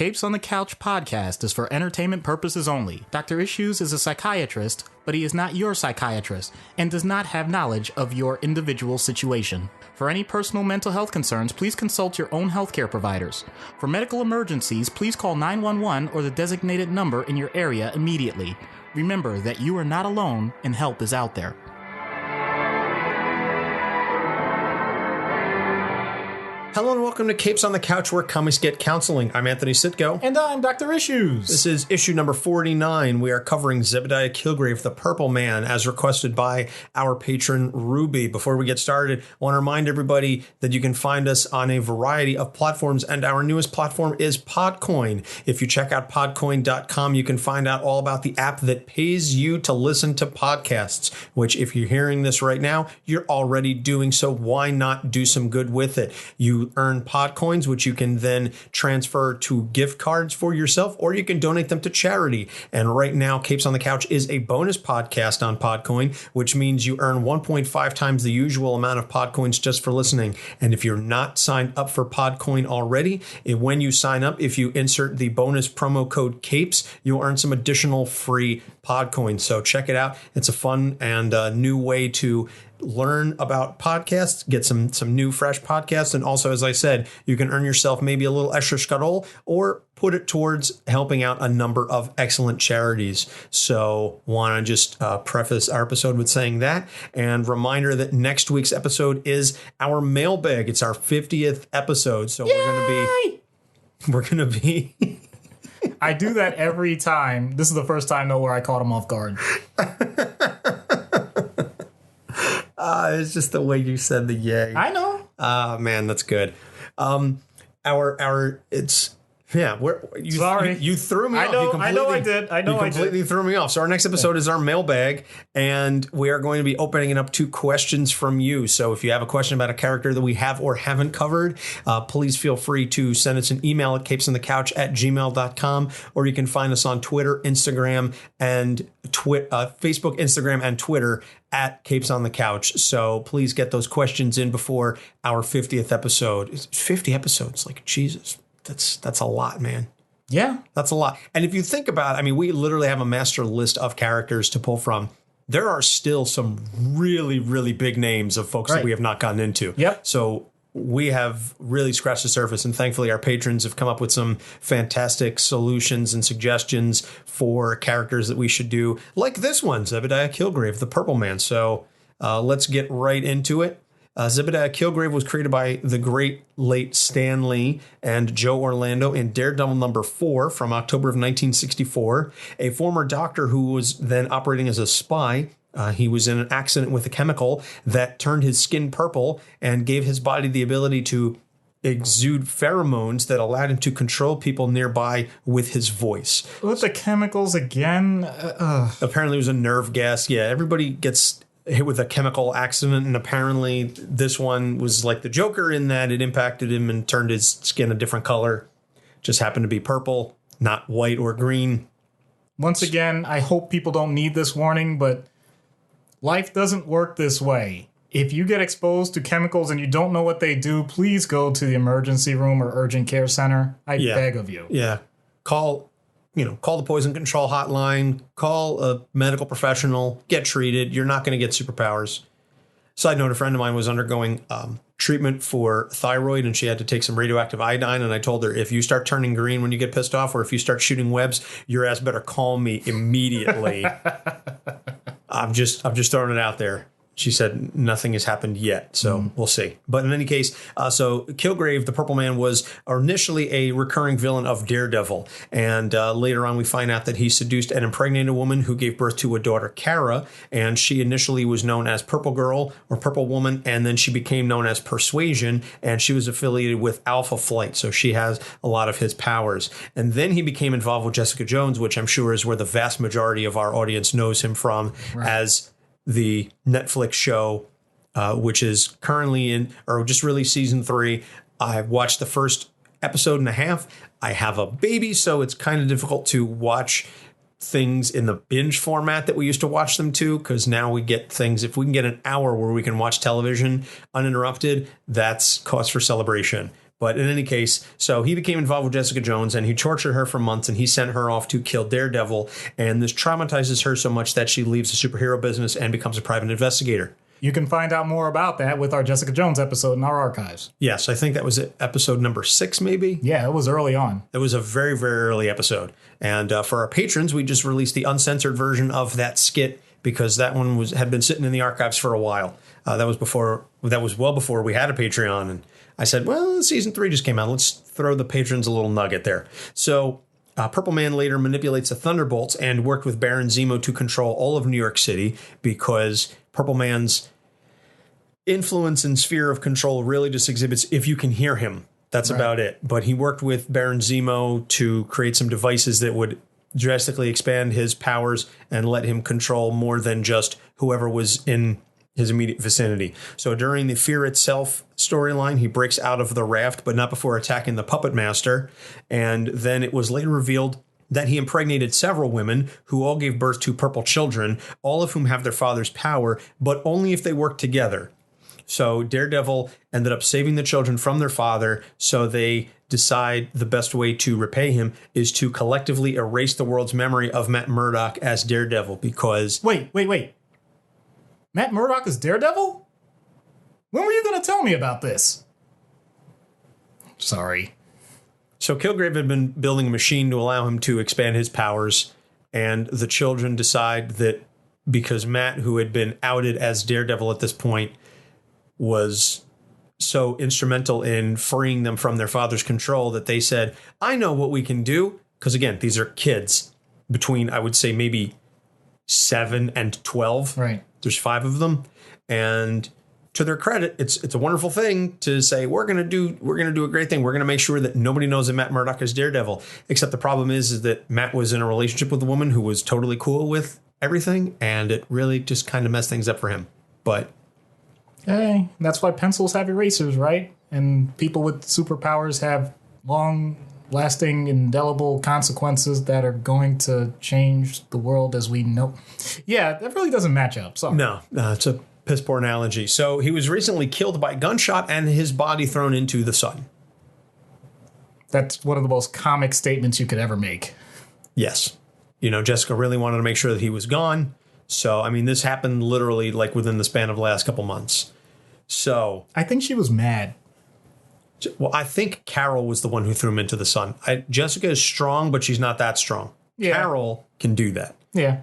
Capes on the Couch podcast is for entertainment purposes only. Dr. Issues is a psychiatrist, but he is not your psychiatrist and does not have knowledge of your individual situation. For any personal mental health concerns, please consult your own healthcare providers. For medical emergencies, please call 911 or the designated number in your area immediately. Remember that you are not alone and help is out there. Hello and welcome to Capes on the Couch, where comics get counseling. I'm Anthony Sitko. And I'm Dr. Issues. This is issue number 49. We are covering Zebediah Killgrave, the Purple Man, as requested by our patron Ruby. Before we get started, I want to remind everybody that you can find us on a variety of platforms, and our newest platform is Podcoin. If you check out podcoin.com, you can find out all about the app that pays you to listen to podcasts, which if you're hearing this right now, you're already doing, so why not do some good with it? You earn pod coins, which you can then transfer to gift cards for yourself, or you can donate them to charity. And right now, Capes on the Couch is a bonus podcast on Podcoin, which means you earn 1.5 times the usual amount of pod coins just for listening. And if you're not signed up for Podcoin already, when you sign up, if you insert the bonus promo code CAPES, you'll earn some additional free pod coins. So check it out. It's a fun and new way to learn about podcasts, get some new fresh podcasts. And also, as I said, you can earn yourself maybe a little extra scuttle or put it towards helping out a number of excellent charities. So want to just preface our episode with saying that, and reminder that next week's episode is our mailbag. It's our 50th episode. So Yay! we're going to be I do that every time. This is the first time though where I caught him off guard. It's just the way you said the yay. I know. Man, that's good. Sorry. You threw me I know, off. I know I did. You completely threw me off. So our next episode is our mailbag, and we are going to be opening it up to questions from you. So if you have a question about a character that we have or haven't covered, please feel free to send us an email at capesonthecouch@gmail.com, or you can find us on Twitter, Instagram, and Facebook, Instagram, and Twitter at Capes on the Couch. So please get those questions in before our 50th episode. It's 50 episodes, like Jesus. That's a lot, man. Yeah. That's a lot. And if you think about it, I mean, we literally have a master list of characters to pull from. There are still some really, really big names of folks that we have not gotten into. Yep. So we have really scratched the surface, and thankfully our patrons have come up with some fantastic solutions and suggestions for characters that we should do, like this one, Zebediah Killgrave, the Purple Man. So let's get right into it. Zebediah Killgrave was created by the great late Stan Lee and Joe Orlando in Daredevil number 4 from October of 1964. A former doctor who was then operating as a spy. He was in an accident with a chemical that turned his skin purple and gave his body the ability to exude pheromones that allowed him to control people nearby with his voice. With the chemicals again? Apparently it was a nerve gas. Yeah, everybody gets hit with a chemical accident, and apparently this one was like the Joker in that it impacted him and turned his skin a different color. Just happened to be purple, not white or green. Once again, I hope people don't need this warning, but life doesn't work this way. If you get exposed to chemicals and you don't know what they do, please go to the emergency room or urgent care center. I beg of you. Yeah. Call the poison control hotline, call a medical professional, get treated. You're not going to get superpowers. Side note, a friend of mine was undergoing treatment for thyroid, and she had to take some radioactive iodine. And I told her, if you start turning green when you get pissed off, or if you start shooting webs, your ass better call me immediately. I'm just throwing it out there. She said nothing has happened yet, so we'll see. But in any case, so Killgrave, the Purple Man, was initially a recurring villain of Daredevil. And later on, we find out that he seduced and impregnated a woman who gave birth to a daughter, Kara. And she initially was known as Purple Girl or Purple Woman. And then she became known as Persuasion. And she was affiliated with Alpha Flight. So she has a lot of his powers. And then he became involved with Jessica Jones, which I'm sure is where the vast majority of our audience knows him from, as the Netflix show, which is currently in, or just released season 3. I've watched the first episode and a half. I have a baby, so it's kind of difficult to watch things in the binge format that we used to watch them to, because now we get things, if we can get an hour where we can watch television uninterrupted, that's cause for celebration. But in any case, so he became involved with Jessica Jones and he tortured her for months and he sent her off to kill Daredevil. And this traumatizes her so much that she leaves the superhero business and becomes a private investigator. You can find out more about that with our Jessica Jones episode in our archives. Yes, I think that was episode number 6, maybe. Yeah, it was early on. It was a very, very early epised. And for our patrons, we just released the uncensored version of that skit because that one had been sitting in the archives for a while. That was well before we had a Patreon. And I said, well, season 3 just came out. Let's throw the patrons a little nugget there. So Purple Man later manipulates the Thunderbolts and worked with Baron Zemo to control all of New York City because Purple Man's influence and sphere of control really just exhibits if you can hear him. That's right. About it. But he worked with Baron Zemo to create some devices that would drastically expand his powers and let him control more than just whoever was in his immediate vicinity. So during the Fear Itself storyline, he breaks out of the raft, but not before attacking the Puppet Master. And then it was later revealed that he impregnated several women who all gave birth to purple children, all of whom have their father's power, but only if they work together. So Daredevil ended up saving the children from their father, so they decide the best way to repay him is to collectively erase the world's memory of Matt Murdock as Daredevil because... Wait. Matt Murdock is Daredevil? When were you going to tell me about this? Sorry. So Killgrave had been building a machine to allow him to expand his powers, and the children decide that because Matt, who had been outed as Daredevil at this point, was so instrumental in freeing them from their father's control that they said, I know what we can do. Because again, these are kids between, I would say, maybe 7 and 12. Right. There's 5 of them. And to their credit, it's a wonderful thing to say, we're going to do a great thing. We're going to make sure that nobody knows that Matt Murdock is Daredevil. Except the problem is that Matt was in a relationship with a woman who was totally cool with everything. And it really just kind of messed things up for him. But hey, that's why pencils have erasers, right? And people with superpowers have long-lasting, indelible consequences that are going to change the world as we know. Yeah, that really doesn't match up. Sorry. No, it's a piss poor analogy. So he was recently killed by gunshot and his body thrown into the sun. That's one of the most comic statements you could ever make. Yes. Jessica really wanted to make sure that he was gone. So, I mean, this happened literally like within the span of the last couple months. So I think she was mad. Well, I think Carol was the one who threw him into the sun. Jessica is strong, but she's not that strong. Yeah. Carol can do that. Yeah.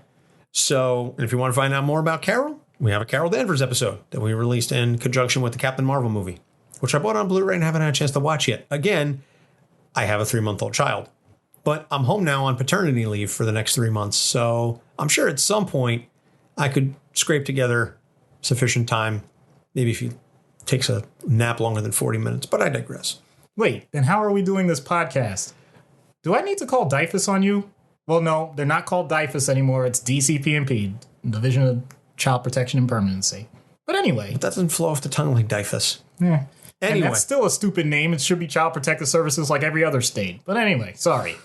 So if you want to find out more about Carol, we have a Carol Danvers episode that we released in conjunction with the Captain Marvel movie, which I bought on Blu-ray and haven't had a chance to watch yet. Again, I have a 3-month-old child, but I'm home now on paternity leave for the next 3 months. So I'm sure at some point I could scrape together sufficient time, maybe if he takes a nap longer than 40 minutes, but I digress. Wait, then how are we doing this podcast? Do I need to call DIFUS on you? Well, no, they're not called DIFUS anymore. It's DCP&P, Division of Child Protection and Permanency. But anyway. But that doesn't flow off the tongue like DIFUS. Yeah. Anyway. And that's still a stupid name. It should be Child Protective Services like every other state. But anyway, sorry.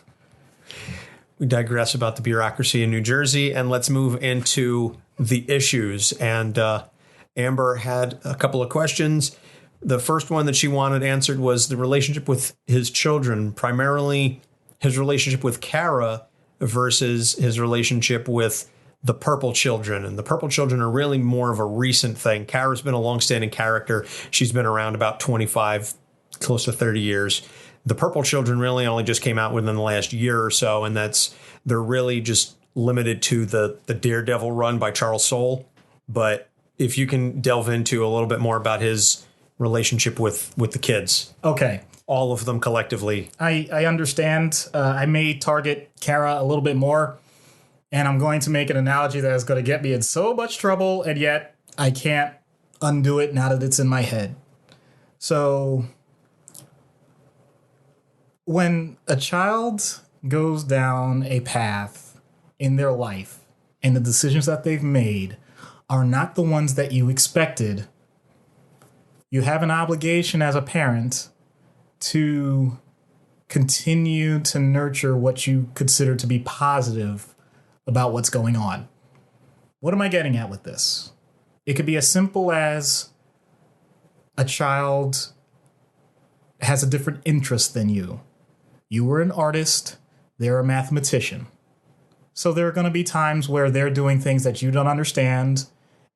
We digress about the bureaucracy in New Jersey, and let's move into the issues. And Amber had a couple of questions. The first one that she wanted answered was the relationship with his children, primarily his relationship with Kara versus his relationship with the Purple Children. And the Purple Children are really more of a recent thing. Kara's been a longstanding character. She's been around about 25, close to 30 years. The Purple Children really only just came out within the last year or so, and they're really just limited to the Daredevil run by Charles Soule. But if you can delve into a little bit more about his relationship with the kids. Okay. All of them collectively. I understand. I may target Kara a little bit more, and I'm going to make an analogy that is going to get me in so much trouble, and yet I can't undo it now that it's in my head. So when a child goes down a path in their life and the decisions that they've made are not the ones that you expected, you have an obligation as a parent to continue to nurture what you consider to be positive about what's going on. What am I getting at with this? It could be as simple as a child has a different interest than you. You were an artist, they're a mathematician. So there are going to be times where they're doing things that you don't understand,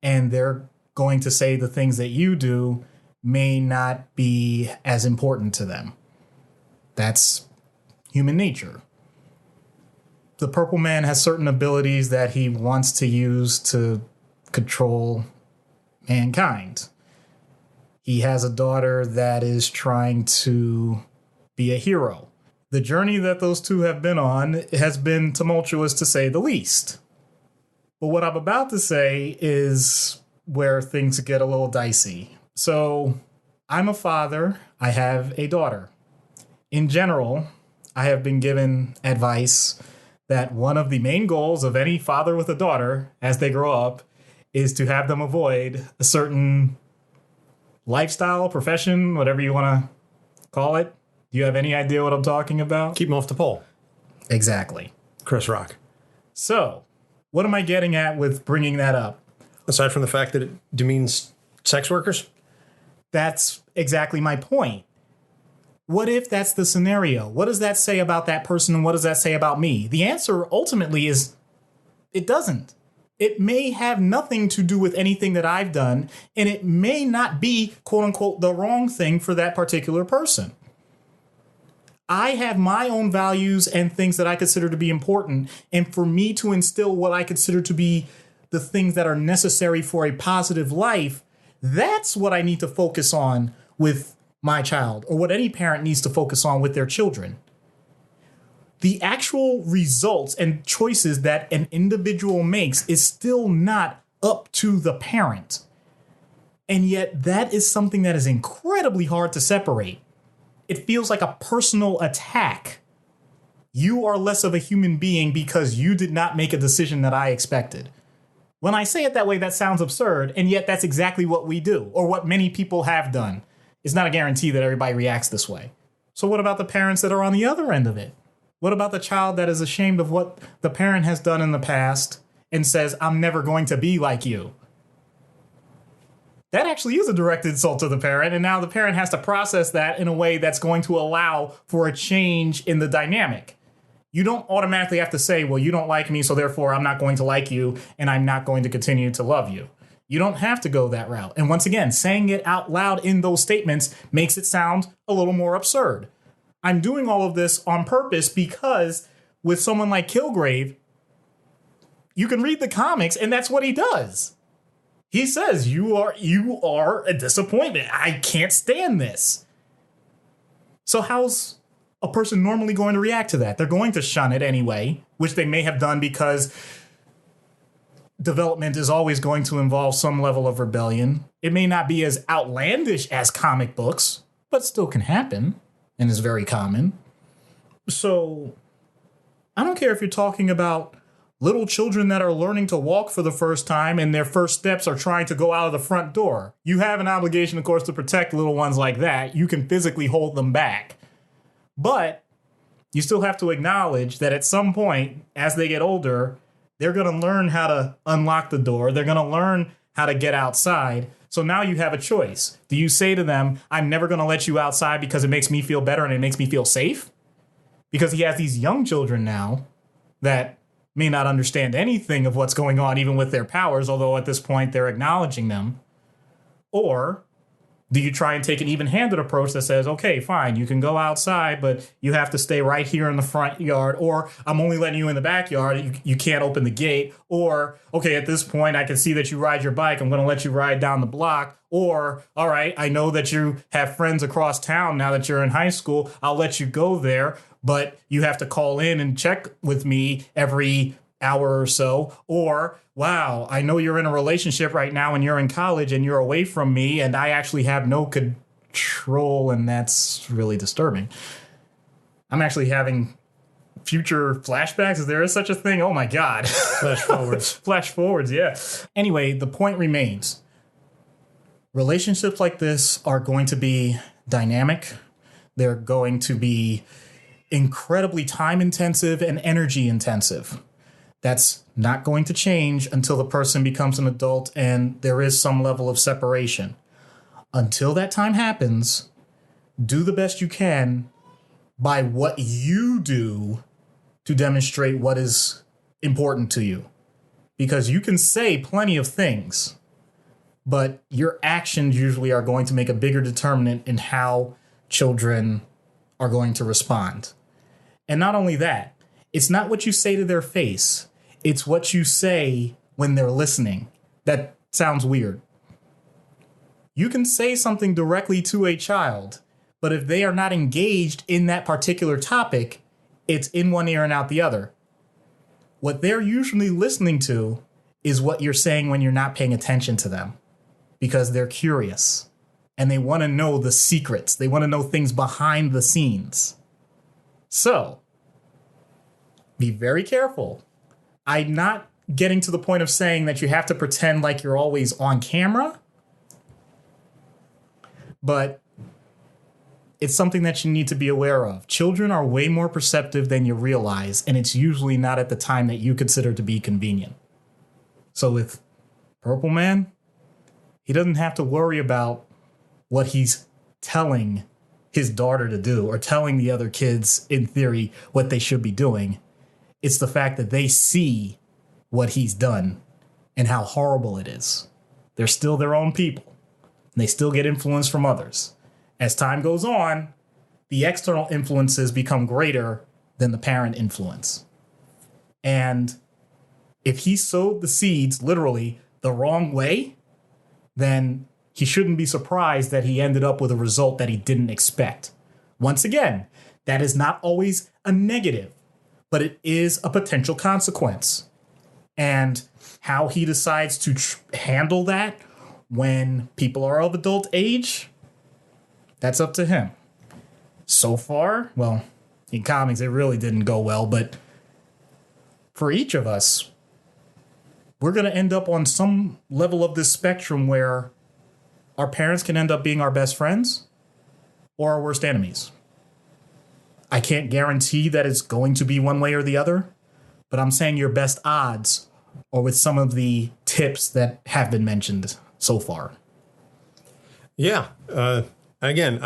and they're going to say the things that you do may not be as important to them. That's human nature. The Purple Man has certain abilities that he wants to use to control mankind. He has a daughter that is trying to be a hero. The journey that those two have been on has been tumultuous, to say the least. But what I'm about to say is where things get a little dicey. So I'm a father. I have a daughter. In general, I have been given advice that one of the main goals of any father with a daughter as they grow up is to have them avoid a certain lifestyle, profession, whatever you want to call it. Do you have any idea what I'm talking about? Keep them off the pole. Exactly. Chris Rock. So, what am I getting at with bringing that up? Aside from the fact that it demeans sex workers? That's exactly my point. What if that's the scenario? What does that say about that person, and what does that say about me? The answer ultimately is it doesn't. It may have nothing to do with anything that I've done, and it may not be, quote unquote, the wrong thing for that particular person. I have my own values and things that I consider to be important, and for me to instill what I consider to be the things that are necessary for a positive life, that's what I need to focus on with my child, or what any parent needs to focus on with their children. The actual results and choices that an individual makes is still not up to the parent. And yet that is something that is incredibly hard to separate. It feels like a personal attack. You are less of a human being because you did not make a decision that I expected. When I say it that way, that sounds absurd, and yet that's exactly what we do, or what many people have done. It's not a guarantee that everybody reacts this way. So what about the parents that are on the other end of it? What about the child that is ashamed of what the parent has done in the past and says, I'm never going to be like you? That actually is a direct insult to the parent, and now the parent has to process that in a way that's going to allow for a change in the dynamic. You don't automatically have to say, well, you don't like me, so therefore I'm not going to like you, and I'm not going to continue to love you. You don't have to go that route. And once again, saying it out loud in those statements makes it sound a little more absurd. I'm doing all of this on purpose because with someone like Killgrave, you can read the comics, and that's what he does. He says, you are a disappointment. I can't stand this. So how's a person normally going to react to that? They're going to shun it anyway, which they may have done because development is always going to involve some level of rebellion. It may not be as outlandish as comic books, but still can happen and is very common. So I don't care if you're talking about little children that are learning to walk for the first time and their first steps are trying to go out of the front door. You have an obligation, of course, to protect little ones like that. You can physically hold them back. But you still have to acknowledge that at some point, as they get older, they're going to learn how to unlock the door. They're going to learn how to get outside. So now you have a choice. Do you say to them, I'm never going to let you outside because it makes me feel better and it makes me feel safe? Because he has these young children now that may not understand anything of what's going on, even with their powers, although at this point they're acknowledging them. Or do you try and take an even-handed approach that says, okay, fine, you can go outside, but you have to stay right here in the front yard, or I'm only letting you in the backyard, you can't open the gate, or, okay, at this point, I can see that you ride your bike, I'm going to let you ride down the block, or, all right, I know that you have friends across town now that you're in high school, I'll let you go there, but you have to call in and check with me every hour or so. Or, wow, I know you're in a relationship right now and you're in college and you're away from me and I actually have no control, and that's really disturbing. I'm actually having future flashbacks. Is there such a thing? Oh my God. Flash forwards. Flash forwards, yeah. Anyway, the point remains. Relationships like this are going to be dynamic. They're going to be incredibly time intensive and energy intensive. That's not going to change until the person becomes an adult and there is some level of separation. Until that time happens, do the best you can by what you do to demonstrate what is important to you. Because you can say plenty of things, but your actions usually are going to make a bigger determinant in how children are going to respond. And not only that, it's not what you say to their face. It's what you say when they're listening. That sounds weird. You can say something directly to a child, but if they are not engaged in that particular topic, it's in one ear and out the other. What they're usually listening to is what you're saying when you're not paying attention to them, because they're curious and they want to know the secrets. They want to know things behind the scenes. So be very careful. I'm not getting to the point of saying that you have to pretend like you're always on camera, but it's something that you need to be aware of. Children are way more perceptive than you realize, and it's usually not at the time that you consider to be convenient. So with Purple Man, he doesn't have to worry about what he's telling his daughter to do or telling the other kids, in theory, what they should be doing. It's the fact that they see what he's done and how horrible it is. They're still their own people, and they still get influence from others. As time goes on, the external influences become greater than the parent influence. And if he sowed the seeds literally the wrong way, then he shouldn't be surprised that he ended up with a result that he didn't expect. Once again, that is not always a negative, but it is a potential consequence. And how he decides to handle that when people are of adult age, that's up to him. So far, well, in comics, it really didn't go well, but for each of us, we're going to end up on some level of this spectrum where our parents can end up being our best friends or our worst enemies. I can't guarantee that it's going to be one way or the other, but I'm saying your best odds are with some of the tips that have been mentioned so far. Yeah. Again,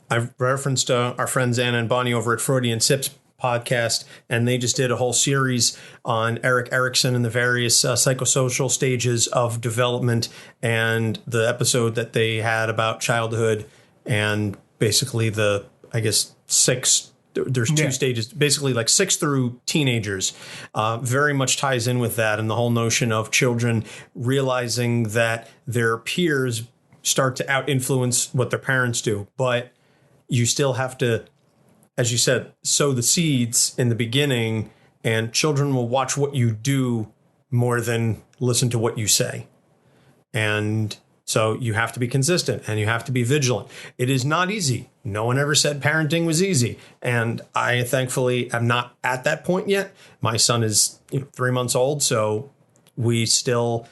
I've referenced our friends Anna and Bonnie over at Freudian Sips podcast, and they just did a whole series on Erik Erikson and the various psychosocial stages of development, and the episode that they had about childhood and basically the, I guess, there's two stages, basically like 6 through teenagers, very much ties in with that, and the whole notion of children realizing that their peers start to out-influence what their parents do. But you still have to, as you said, sow the seeds in the beginning, and children will watch what you do more than listen to what you say. And so you have to be consistent and you have to be vigilant. It is not easy. No one ever said parenting was easy. And I thankfully am not at that point yet. My son is 3 months old, so we still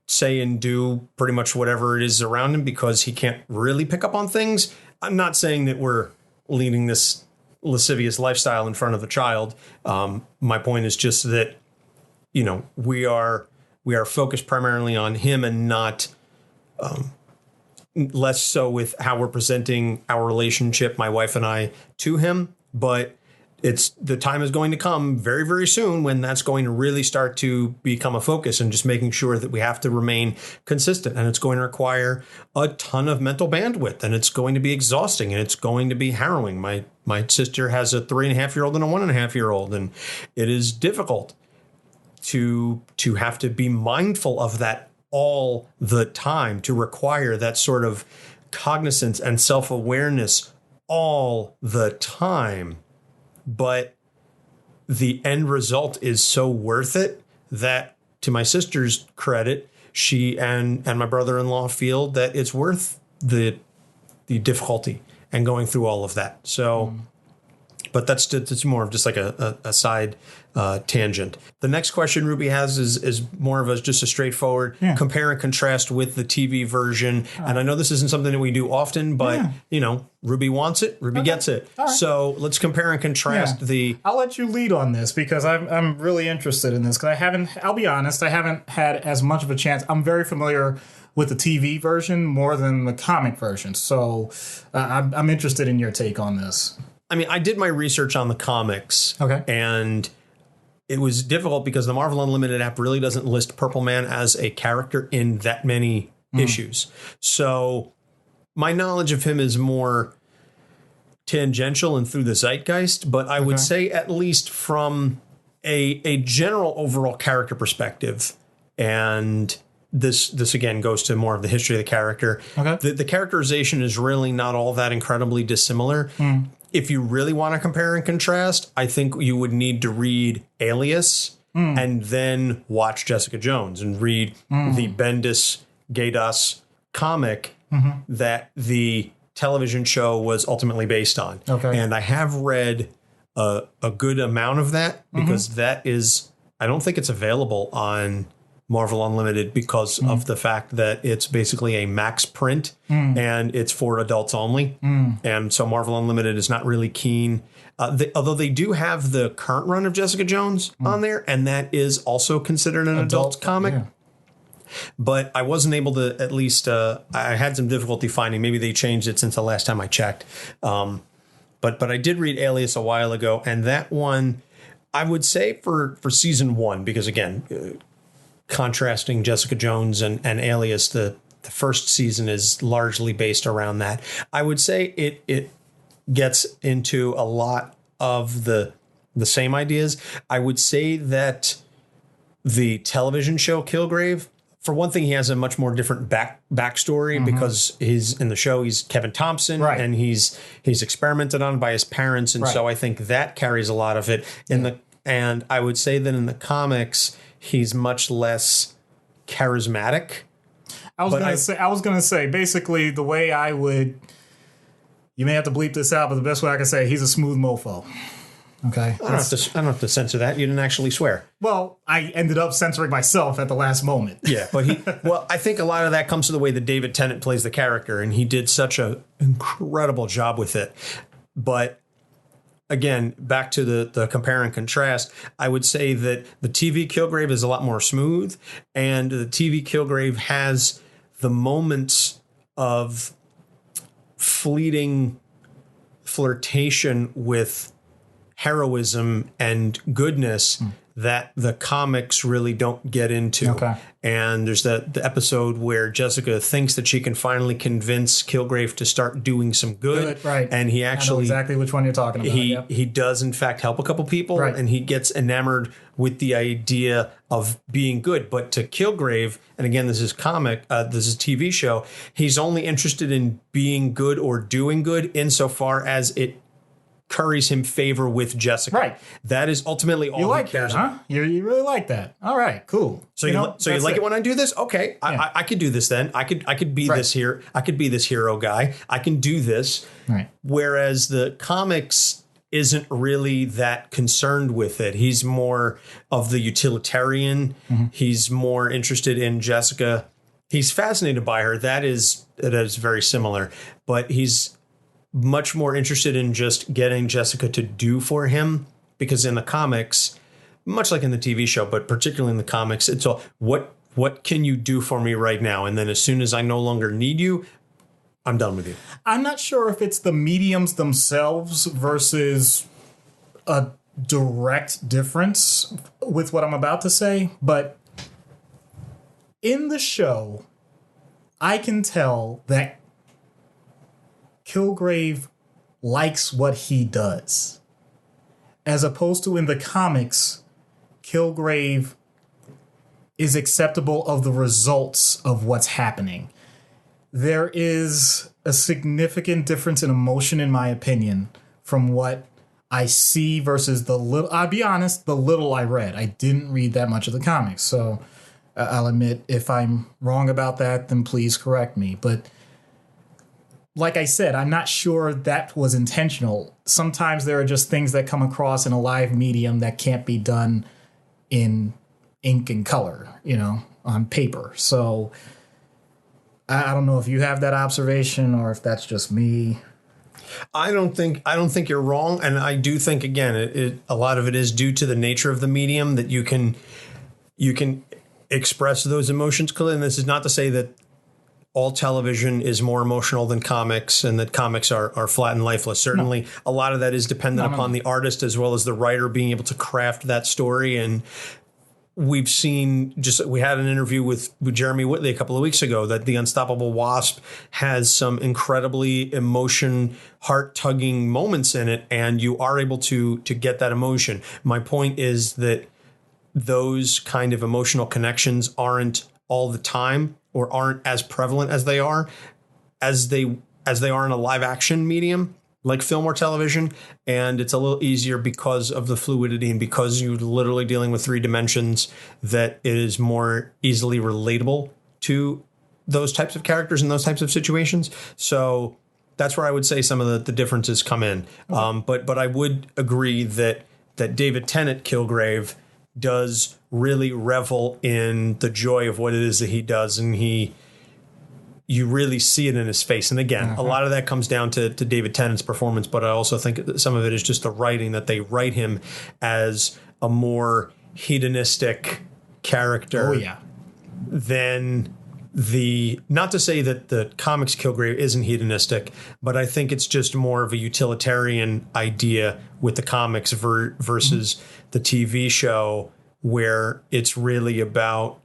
say and do pretty much whatever it is around him because he can't really pick up on things. I'm not saying that we're leading this lascivious lifestyle in front of the child. My point is just that, we are focused primarily on him and not less so with how we're presenting our relationship, my wife and I, to him. But the time is going to come very, very soon when that's going to really start to become a focus, and just making sure that we have to remain consistent. And it's going to require a ton of mental bandwidth, and it's going to be exhausting, and it's going to be harrowing. My sister has a 3.5-year-old and a 1.5-year-old, and it is difficult to have to be mindful of that all the time, to require that sort of cognizance and self-awareness all the time. But the end result is so worth it that, to my sister's credit, she and my brother-in-law feel that it's worth the difficulty and going through all of that. So, but that's more of just like a side tangent. The next question Ruby has is more of just a straightforward compare and contrast with the TV version. And I know this isn't something that we do often, but Ruby wants it, Ruby gets it. Right. So let's compare and contrast I'll let you lead on this because I'm really interested in this because I'll be honest, I haven't had as much of a chance. I'm very familiar with the TV version more than the comic version. So I'm interested in your take on this. I mean, I did my research on the comics. Okay. And it was difficult because the Marvel Unlimited app really doesn't list Purple Man as a character in that many issues. So my knowledge of him is more tangential and through the zeitgeist, but I would say at least from a general overall character perspective, and this again goes to more of the history of the character. Okay. The characterization is really not all that incredibly dissimilar. If you really want to compare and contrast, I think you would need to read Alias and then watch Jessica Jones and read the Bendis Gaydos comic that the television show was ultimately based on. Okay. And I have read a good amount of that because that is, I don't think it's available on Marvel Unlimited because of the fact that it's basically a max print and it's for adults only. And so Marvel Unlimited is not really keen. Although they do have the current run of Jessica Jones on there, and that is also considered an adult comic. Yeah. But I wasn't able to, at least I had some difficulty finding. Maybe they changed it since the last time I checked. But I did read Alias a while ago, and that one, I would say for season 1, because again, contrasting Jessica Jones and Alias, the first season is largely based around that. I would say it gets into a lot of the same ideas. I would say that the television show Killgrave, for one thing, he has a much more different backstory because he's in the show. He's Kevin Thompson, and he's experimented on by his parents, and so I think that carries a lot of it. And I would say that in the comics, he's much less charismatic. I was gonna say basically the way I would. You may have to bleep this out, but the best way I can say, he's a smooth mofo. Okay. I don't have to censor that. You didn't actually swear. Well, I ended up censoring myself at the last moment. Yeah, but I think a lot of that comes to the way that David Tennant plays the character, and he did such an incredible job with it. But again, back to the compare and contrast, I would say that the TV Killgrave is a lot more smooth, and the TV Killgrave has the moments of fleeting flirtation with heroism and goodness that the comics really don't get into. Okay. And there's the episode where Jessica thinks that she can finally convince Killgrave to start doing some good. Right. And he actually... I know exactly which one you're talking about. He does, in fact, help a couple people. Right. And he gets enamored with the idea of being good. But to Killgrave, and again, this is this is a TV show, he's only interested in being good or doing good insofar as it curries him favor with Jessica. Right. That is ultimately all you like he cares that, huh? You really like that. All right, cool. So you like it when I do this? Okay. Yeah. I could do this then. I could be this here. I could be this hero guy. I can do this. Right. Whereas the comics isn't really that concerned with it. He's more of the utilitarian. He's more interested in Jessica. He's fascinated by her. That is very similar. But he's much more interested in just getting Jessica to do for him, because in the comics, much like in the TV show, but particularly in the comics, it's all what can you do for me right now? And then as soon as I no longer need you, I'm done with you. I'm not sure if it's the mediums themselves versus a direct difference with what I'm about to say, but in the show, I can tell that Killgrave likes what he does, as opposed to in the comics, Killgrave is acceptable of the results of what's happening. There is a significant difference in emotion, in my opinion, from what I see versus the little. I'll be honest, the little I read. I didn't read that much of the comics, so I'll admit if I'm wrong about that, then please correct me. But like I said, I'm not sure that was intentional. Sometimes there are just things that come across in a live medium that can't be done in ink and color, on paper. So I don't know if you have that observation or if that's just me. I don't think you're wrong. And I do think, again, a lot of it is due to the nature of the medium that you can express those emotions clearly. And this is not to say that all television is more emotional than comics and that comics are flat and lifeless. Certainly, a lot of that is dependent upon the artist as well as the writer being able to craft that story. And we've seen we had an interview with Jeremy Whitley a couple of weeks ago that The Unstoppable Wasp has some incredibly heart-tugging moments in it, and you are able to get that emotion. My point is that those kind of emotional connections aren't all the time or aren't as prevalent as they are in a live action medium like film or television. And it's a little easier because of the fluidity and because you're literally dealing with 3 dimensions, that it is more easily relatable to those types of characters and those types of situations. So that's where I would say some of the differences come in. But I would agree that David Tennant, Killgrave, does really revel in the joy of what it is that he does, and you really see it in his face. And again, a lot of that comes down to David Tennant's performance, but I also think that some of it is just the writing, that they write him as a more hedonistic character than not to say that the comics Killgrave isn't hedonistic, but I think it's just more of a utilitarian idea with the comics versus the TV show, where it's really about,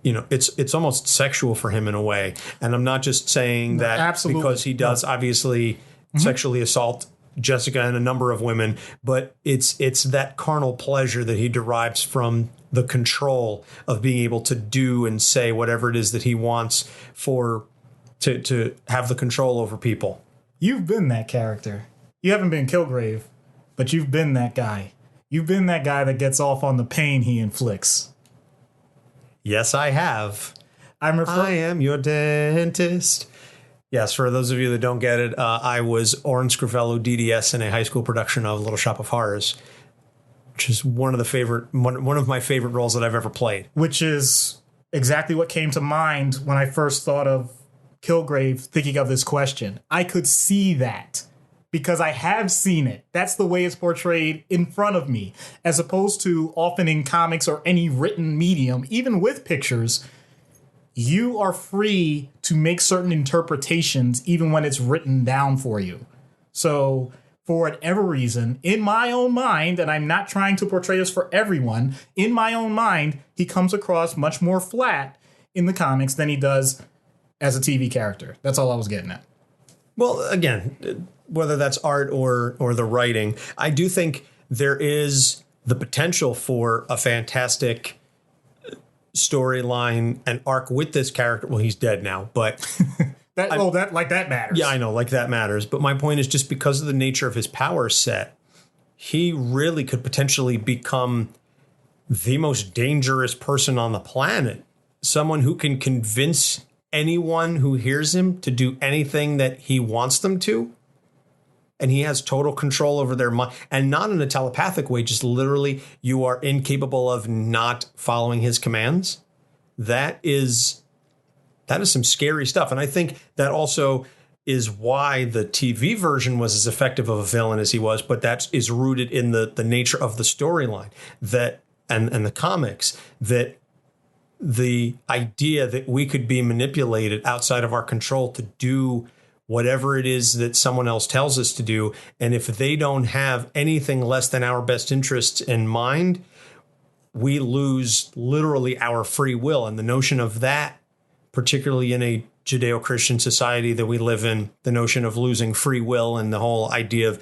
it's almost sexual for him in a way. And I'm not just saying that because he does obviously sexually assault Jessica and a number of women, but it's that carnal pleasure that he derives from the control of being able to do and say whatever it is that he wants to have the control over people. You've been that character. You haven't been Killgrave, but you've been that guy. You've been that guy that gets off on the pain he inflicts. Yes, I have. I am your dentist. Yes, for those of you that don't get it, I was Orange Scrivello DDS in a high school production of Little Shop of Horrors, which is one of my favorite roles that I've ever played. Which is exactly what came to mind when I first thought of Killgrave, thinking of this question. I could see that because I have seen it. That's the way it's portrayed in front of me, as opposed to often in comics or any written medium, even with pictures. You are free to make certain interpretations even when it's written down for you. So for whatever reason, in my own mind, and I'm not trying to portray this for everyone, in my own mind, he comes across much more flat in the comics than he does as a TV character. That's all I was getting at. Well, again, whether that's art or the writing, I do think there is the potential for a fantastic storyline and arc with this character. Well, he's dead now, but that matters. Yeah, I know, like that matters. But my point is, just because of the nature of his power set, he really could potentially become the most dangerous person on the planet. Someone who can convince anyone who hears him to do anything that he wants them to. And he has total control over their mind, and not in a telepathic way, just literally you are incapable of not following his commands. That is some scary stuff. And I think that also is why the TV version was as effective of a villain as he was, but that is rooted in the nature of the storyline that and the comics, that the idea that we could be manipulated outside of our control to do whatever it is that someone else tells us to do. And if they don't have anything less than our best interests in mind, we lose literally our free will. And the notion of that, particularly in a Judeo-Christian society that we live in, the notion of losing free will and the whole idea of,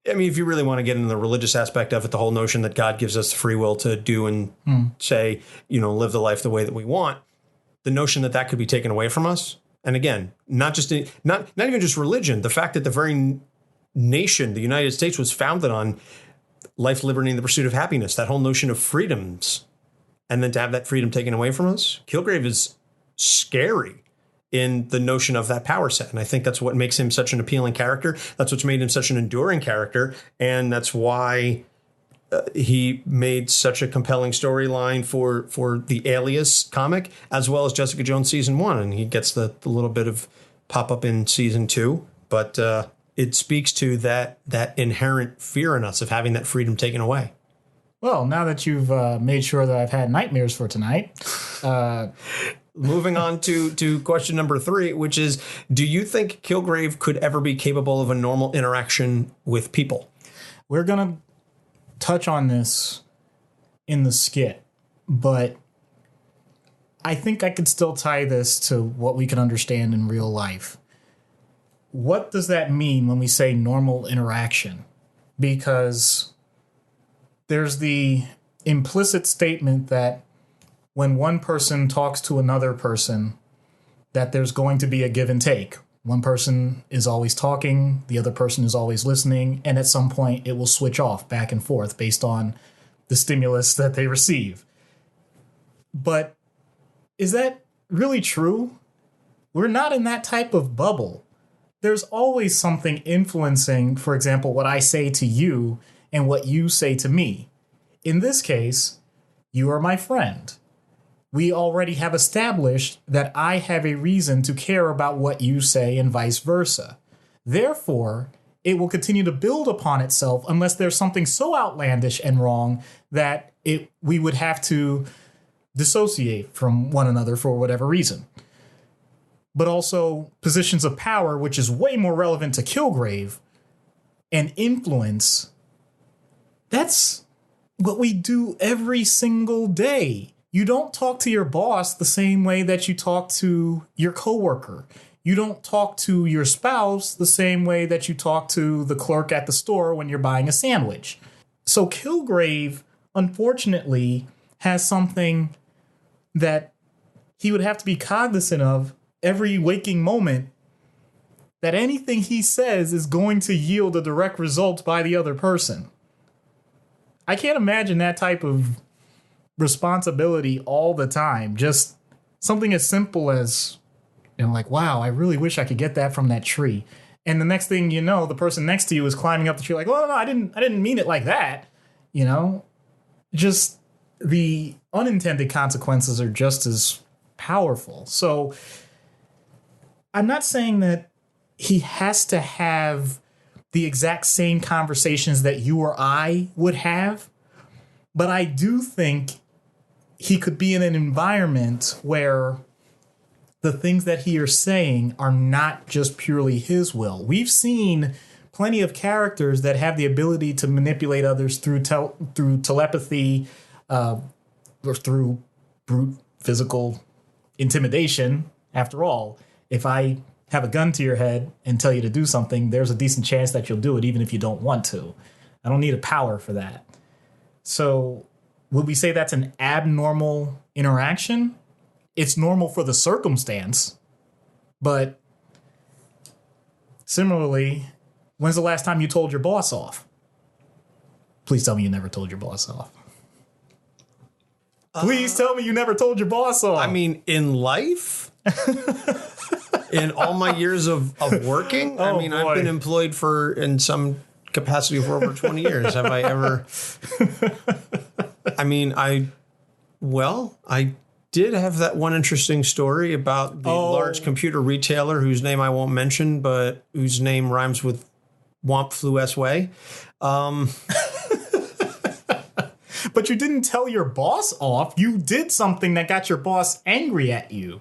I mean, if you really want to get into the religious aspect of it, the whole notion that God gives us the free will to do and say, live the life the way that we want, the notion that that could be taken away from us. And again, not even just religion, the fact that the very nation, the United States, was founded on life, liberty, and the pursuit of happiness, that whole notion of freedoms, and then to have that freedom taken away from us. Killgrave is scary in the notion of that power set. And I think that's what makes him such an appealing character. That's what's made him such an enduring character. And that's why he made such a compelling storyline for the Alias comic, as well as Jessica Jones season 1. And he gets the little bit of pop up in season 2. But it speaks to that inherent fear in us of having that freedom taken away. Well, now that you've made sure that I've had nightmares for tonight. moving on to question number 3, which is, do you think Killgrave could ever be capable of a normal interaction with people? We're going to touch on this in the skit, but I think I could still tie this to what we can understand in real life. What does that mean when we say normal interaction? Because there's the implicit statement that when one person talks to another person, that there's going to be a give and take. One person is always talking, the other person is always listening, and at some point it will switch off back and forth based on the stimulus that they receive. But is that really true? We're not in that type of bubble. There's always something influencing, for example, what I say to you and what you say to me. In this case, you are my friend. We already have established that I have a reason to care about what you say and vice versa. Therefore, it will continue to build upon itself unless there's something so outlandish and wrong that we would have to dissociate from one another for whatever reason. But also positions of power, which is way more relevant to Killgrave, and influence. That's what we do every single day. You don't talk to your boss the same way that you talk to your coworker. You don't talk to your spouse the same way that you talk to the clerk at the store when you're buying a sandwich. So Killgrave, unfortunately, has something that he would have to be cognizant of every waking moment, that anything he says is going to yield a direct result by the other person. I can't imagine that type of responsibility all the time. Just something as simple as, like, wow, I really wish I could get that from that tree. And the next thing you know, the person next to you is climbing up the tree like, oh, no, I didn't mean it like that. Just the unintended consequences are just as powerful. So I'm not saying that he has to have the exact same conversations that you or I would have, but I do think he could be in an environment where the things that he is saying are not just purely his will. We've seen plenty of characters that have the ability to manipulate others through telepathy, or through brute physical intimidation. After all, if I have a gun to your head and tell you to do something, there's a decent chance that you'll do it even if you don't want to. I don't need a power for that. So would we say that's an abnormal interaction? It's normal for the circumstance, but similarly, when's the last time you told your boss off? Please tell me you never told your boss off. Please tell me you never told your boss off. I mean, in life, in all my years of working, Oh, I've boy. been employed in some capacity for over 20 years. Have I ever? I did have that one interesting story about the large computer retailer whose name I won't mention, but whose name rhymes with Womp Flew S-Way. But you didn't tell your boss off. You did something that got your boss angry at you.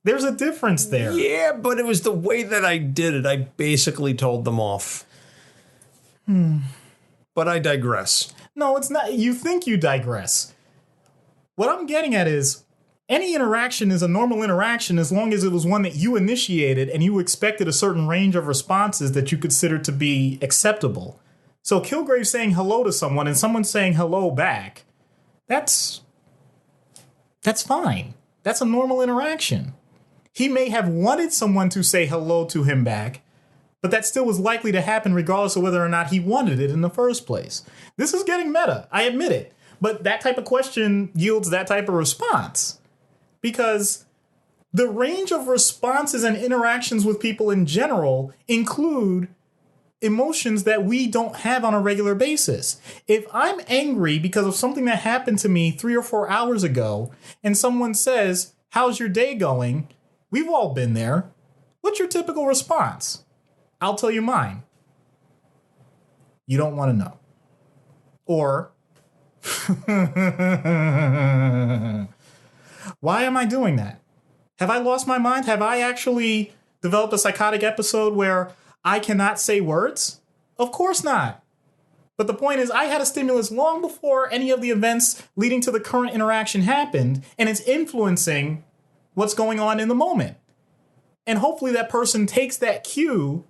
There's a difference there. Yeah, but it was the way that I did it. I basically told them off. But I digress. No, it's not. You think you digress. What I'm getting at is any interaction is a normal interaction as long as it was one that you initiated and you expected a certain range of responses that you consider to be acceptable. So Killgrave saying hello to someone and someone saying hello back, that's fine. That's a normal interaction. He may have wanted someone to say hello to him back, but that still was likely to happen regardless of whether or not he wanted it in the first place. This is getting meta, I admit it. But that type of question yields that type of response. Because the range of responses and interactions with people in general include emotions that we don't have on a regular basis. If I'm angry because of something that happened to me 3 or 4 hours ago, and someone says, "How's your day going?" We've all been there. What's your typical response? I'll tell you mine. You don't want to know. Or, Why am I doing that? Have I lost my mind? Have I actually developed a psychotic episode where I cannot say words? Of course not. But the point is, I had a stimulus long before any of the events leading to the current interaction happened, and it's influencing what's going on in the moment. And hopefully that person takes that cue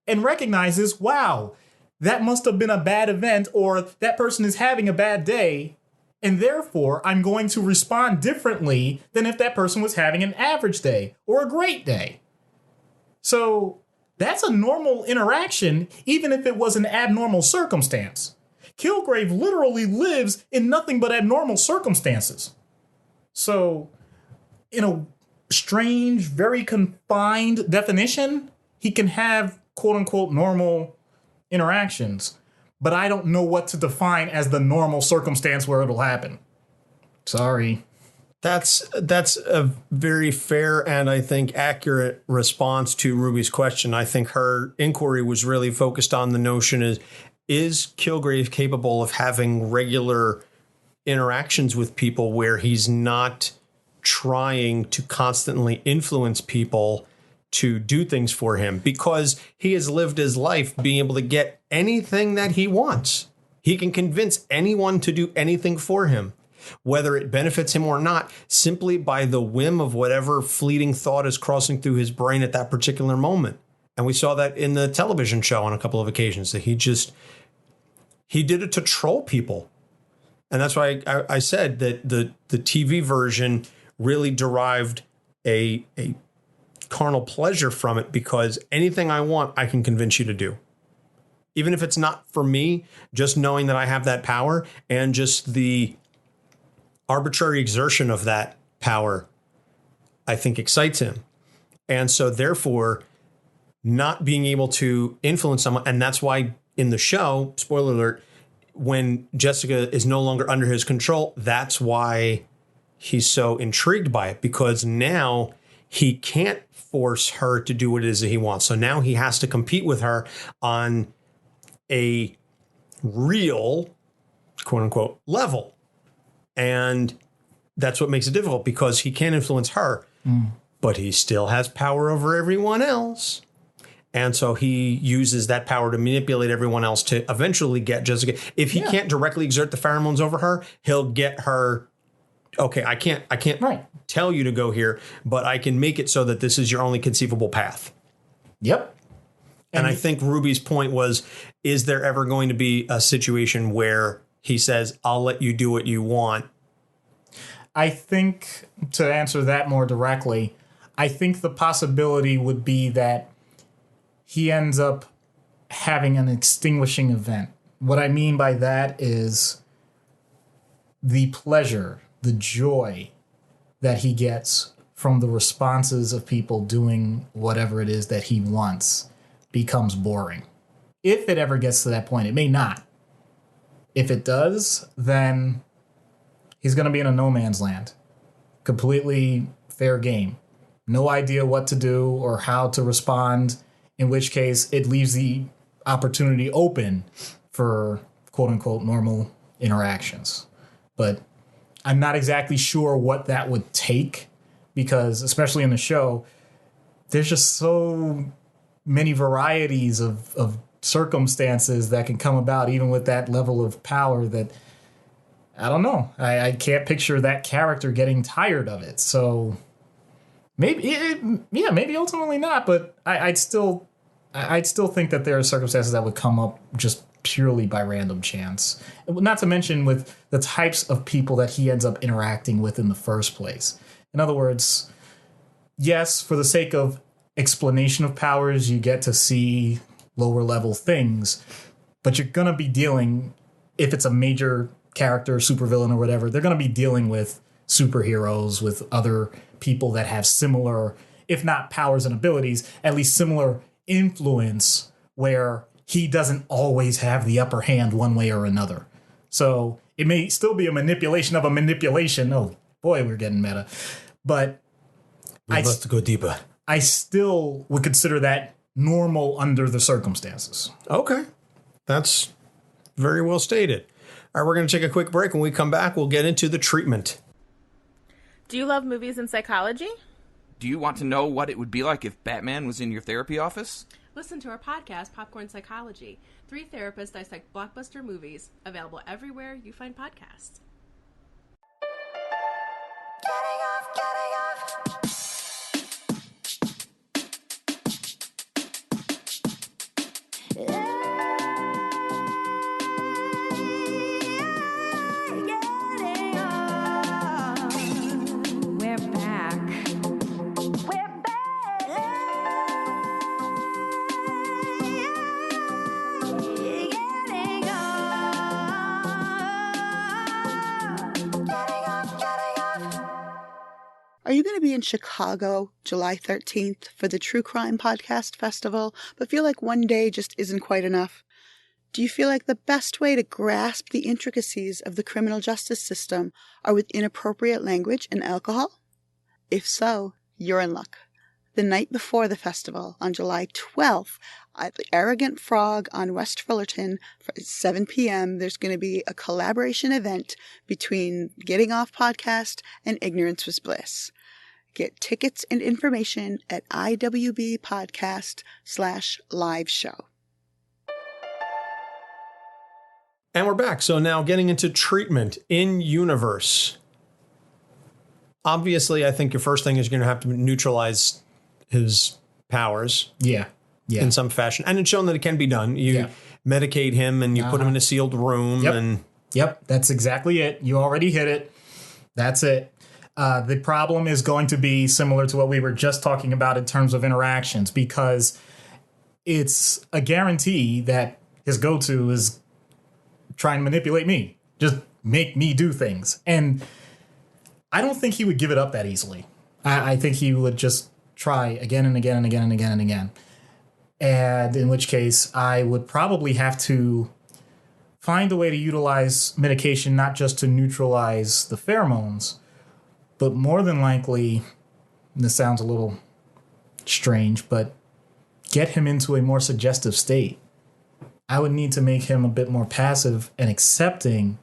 and recognizes, wow, that must have been a bad event, or that person is having a bad day, and therefore I'm going to respond differently than if that person was having an average day or a great day. So that's a normal interaction, even if it was an abnormal circumstance. Killgrave literally lives in nothing but abnormal circumstances. So, in a strange, very confined definition, he can have quote-unquote normal interactions, but I don't know what to define as the normal circumstance where it'll happen. Sorry. That's a very fair and I think accurate response to Ruby's question. I think her inquiry was really focused on the notion is Killgrave capable of having regular interactions with people where he's not trying to constantly influence people to do things for him, because he has lived his life being able to get anything that he wants. He can convince anyone to do anything for him, whether it benefits him or not, simply by the whim of whatever fleeting thought is crossing through his brain at that particular moment. And we saw that in the television show on a couple of occasions, that he did it to troll people. And that's why I said that the TV version really derived a carnal pleasure from it, because anything I want, I can convince you to do. Even if it's not for me, just knowing that I have that power and just the arbitrary exertion of that power, I think excites him. And so therefore, not being able to influence someone, and that's why in the show, spoiler alert, when Jessica is no longer under his control, that's why he's so intrigued by it, because now he can't force her to do what it is that he wants. So now he has to compete with her on a real, quote unquote, level. And that's what makes it difficult, because he can't influence her, but he still has power over everyone else. And so he uses that power to manipulate everyone else to eventually get Jessica. If he can't directly exert the pheromones over her, he'll get her. Okay, I can't tell you to go here, but I can make it so that this is your only conceivable path. Yep. And I think Ruby's point was, is there ever going to be a situation where he says, I'll let you do what you want? I think, to answer that more directly, I think the possibility would be that he ends up having an extinguishing event. What I mean by that is the pleasure, the joy that he gets from the responses of people doing whatever it is that he wants becomes boring. If it ever gets to that point, it may not. If it does, then he's going to be in a no man's land. Completely fair game. No idea what to do or how to respond, in which case it leaves the opportunity open for quote unquote normal interactions. But I'm not exactly sure what that would take, because especially in the show, there's just so many varieties of circumstances that can come about, even with that level of power, that I don't know. I can't picture that character getting tired of it. So maybe ultimately not, but I'd still think that there are circumstances that would come up just purely by random chance. Not to mention with the types of people that he ends up interacting with in the first place. In other words, yes, for the sake of explanation of powers, you get to see lower level things, but you're going to be dealing, if it's a major character, supervillain or whatever, they're going to be dealing with superheroes, with other people that have similar, if not powers and abilities, at least similar influence, where he doesn't always have the upper hand one way or another. So it may still be a manipulation of a manipulation. Oh boy, we're getting meta. But we must go deeper. I still would consider that normal under the circumstances. Okay. That's very well stated. All right, we're going to take a quick break. When we come back, we'll get into the treatment. Do you love movies and psychology? Do you want to know what it would be like if Batman was in your therapy office? Listen to our podcast, Popcorn Psychology. 3 therapists dissect blockbuster movies, available everywhere you find podcasts. Are you going to be in Chicago July 13th for the True Crime Podcast Festival, but feel like one day just isn't quite enough? Do you feel like the best way to grasp the intricacies of the criminal justice system are with inappropriate language and alcohol? If so, you're in luck. The night before the festival, on July 12th, at the Arrogant Frog on West Fullerton, at 7 p.m., there's going to be a collaboration event between Getting Off Podcast and Ignorance Was Bliss. Get tickets and information at iwbpodcast/live show. And we're back. So now getting into treatment in universe. Obviously, I think your first thing is you're going to have to neutralize his powers. Yeah. In some fashion. And it's shown that it can be done. You medicate him and you put him in a sealed room. Yep, that's exactly it. You already hit it. That's it. The problem is going to be similar to what we were just talking about in terms of interactions, because it's a guarantee that his go-to is try and manipulate me. Just make me do things. And I don't think he would give it up that easily. I think he would just try again and again and again and again and again. And in which case, I would probably have to find a way to utilize medication not just to neutralize the pheromones, but more than likely, and this sounds a little strange, but get him into a more suggestive state. I would need to make him a bit more passive and accepting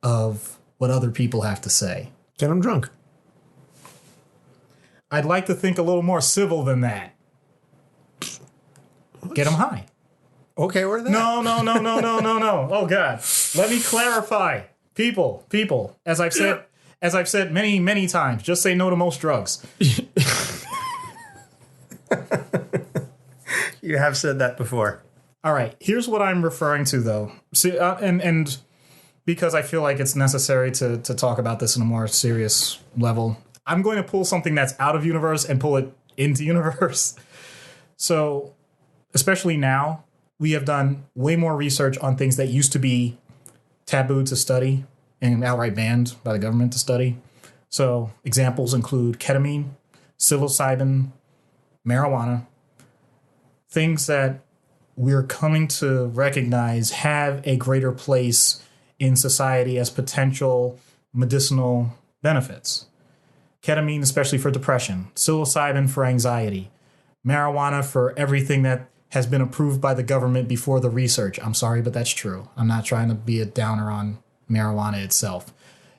of what other people have to say. Get him drunk. I'd like to think a little more civil than that. Get him high. Okay, where are they? No. Oh, God. Let me clarify. People. As I've said many, many times, just say no to most drugs. You have said that before. All right. Here's what I'm referring to, though. See, and because I feel like it's necessary to talk about this in a more serious level, I'm going to pull something that's out of universe and pull it into universe. So, especially now, we have done way more research on things that used to be taboo to study and outright banned by the government to study. So, examples include ketamine, psilocybin, marijuana, things that we're coming to recognize have a greater place in society as potential medicinal benefits. Ketamine, especially for depression, psilocybin for anxiety, marijuana for everything that has been approved by the government before the research. I'm sorry, but that's true. I'm not trying to be a downer on marijuana itself.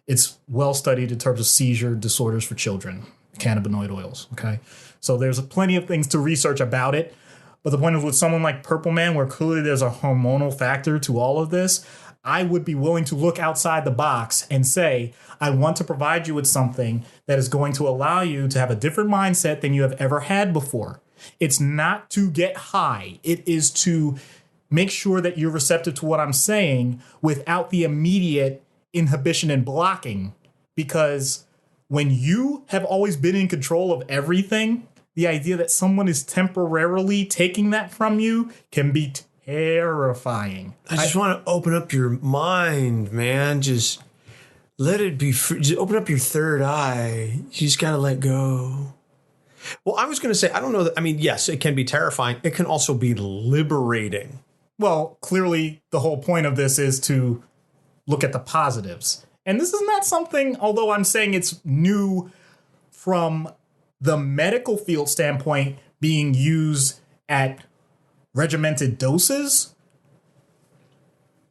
It's well studied in terms of seizure disorders for children, cannabinoid oils, okay? So there's plenty of things to research about it. But the point is, with someone like Purple Man, where clearly there's a hormonal factor to all of this, I would be willing to look outside the box and say, I want to provide you with something that is going to allow you to have a different mindset than you have ever had before. It's not to get high. It is to make sure that you're receptive to what I'm saying without the immediate inhibition and blocking. Because when you have always been in control of everything, the idea that someone is temporarily taking that from you can be terrifying. I just want to open up your mind, man. Just let it be free. Just open up your third eye. You just got to let go. Well, I was going to say, I don't know. I mean, yes, it can be terrifying. It can also be liberating. Well, clearly the whole point of this is to look at the positives. And this is not something, although I'm saying it's new from the medical field standpoint, being used at regimented doses.